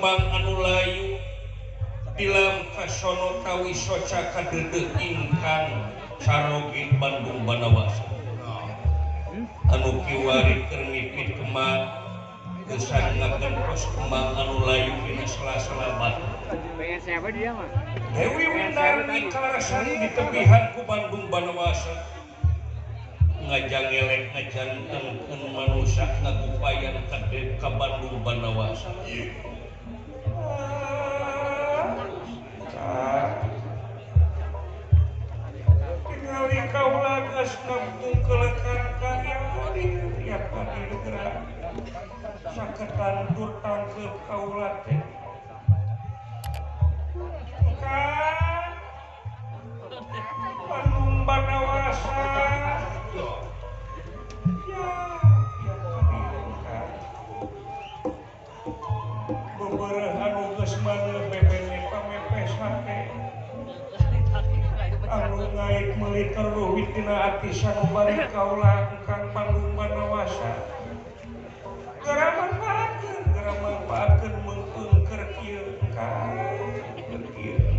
kembang anu layu Dilam kasono tawi soca kadedeg ingkang saroge Bandung Banda Wasa anu kiwari keur mipit kembang gesan ngagentos kembang anu layu dina sela-sela batu pengen siapa dia mah Dewi Windarni karasani di tebihan ku Bandung Banda Wasa ngajang elek ngajantengkeun manusia ngagupayan kadek ka Bandung Banda Wasa tingali kaula geus ngabung kelekan karya tiap kali gerak saketan tur tangkep kaula teh Bandung Banda Wasa beberapa anu geus maneh bebene pamepes hate anu ngaik meuli terluhit dina ati sanubari kaula engkang Bandung Banda Wasa geura manfaatkeun meungkeun keur kieu engkang keur kieu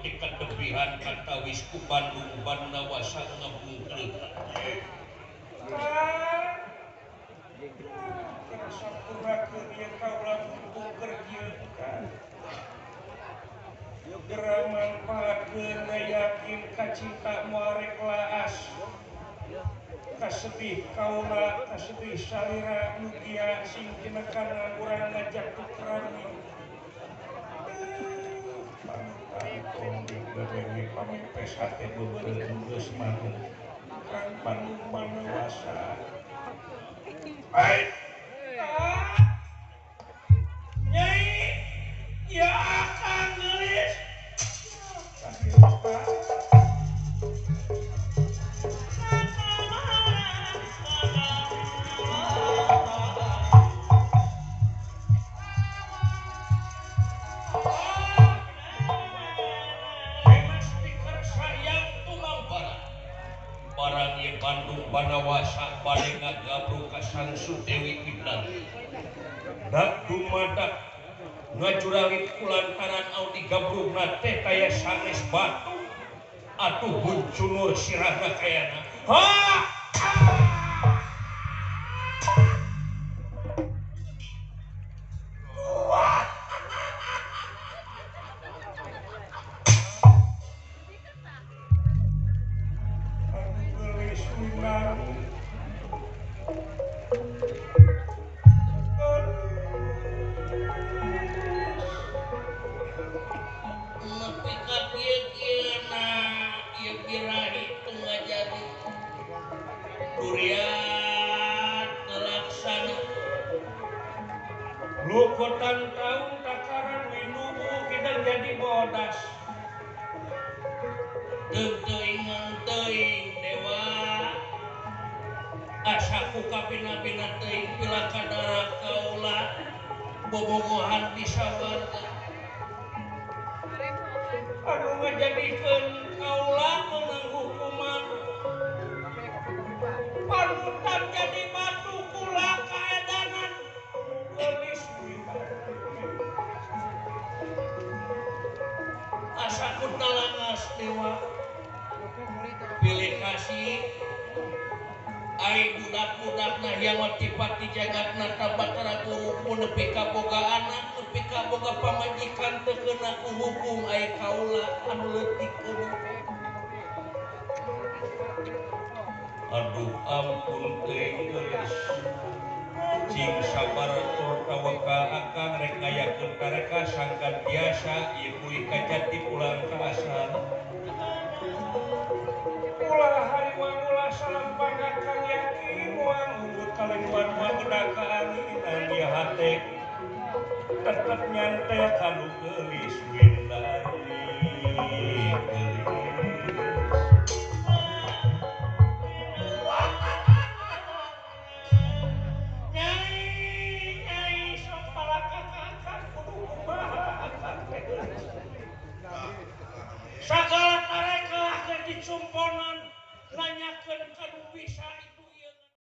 Ketepihan kata wisku Bandung Banda Wasa ngabungkeun sampurna dia kaula mumpung kerja geura manfaatkeun yakin kacinta muarek laas kasedih kaula kasedih salira mugia sing tinekana urang ngajak tukeran pamipes hati beberapa geus mah Kang Bandung Banda Wasa. Baik. Nyai, ya akan gelis. Bandung Banda Wasa bade ngagabruk ka Sangsu Dewi Kidal. Dak dumadak ngajurangit kulantaran audi gabrugna teh kaya sanes batu atuh buncunur sirahna kayana. Ha! Lukotan tahun takaran winubu kita jadi bodas teuing dewa asaku kapina-pina teuing pilakadara kaula bobogohan bisa warga anu ngajadikeun kaula meunang hukuman panutan jadi batu kula ka edanan gelis asaku dalangas dewa pilih kasih ai budak-budak nah yang tipati jagat nata batara guruku nepi ka boga anak nepi ka boga pamajikan teu keuna ku hukum ai kaula anu leutik aduh ampun teuing geus cing sabar tur tawaka akang rek ngayakeun kareka sangkan biasa ieu kuy kajati pulang ka asal ulah hariwang ulah salampangakan yakin uang unggul kalengwan uang gedaka anginan dia hate tetep nyantai kanu gelis windari gelis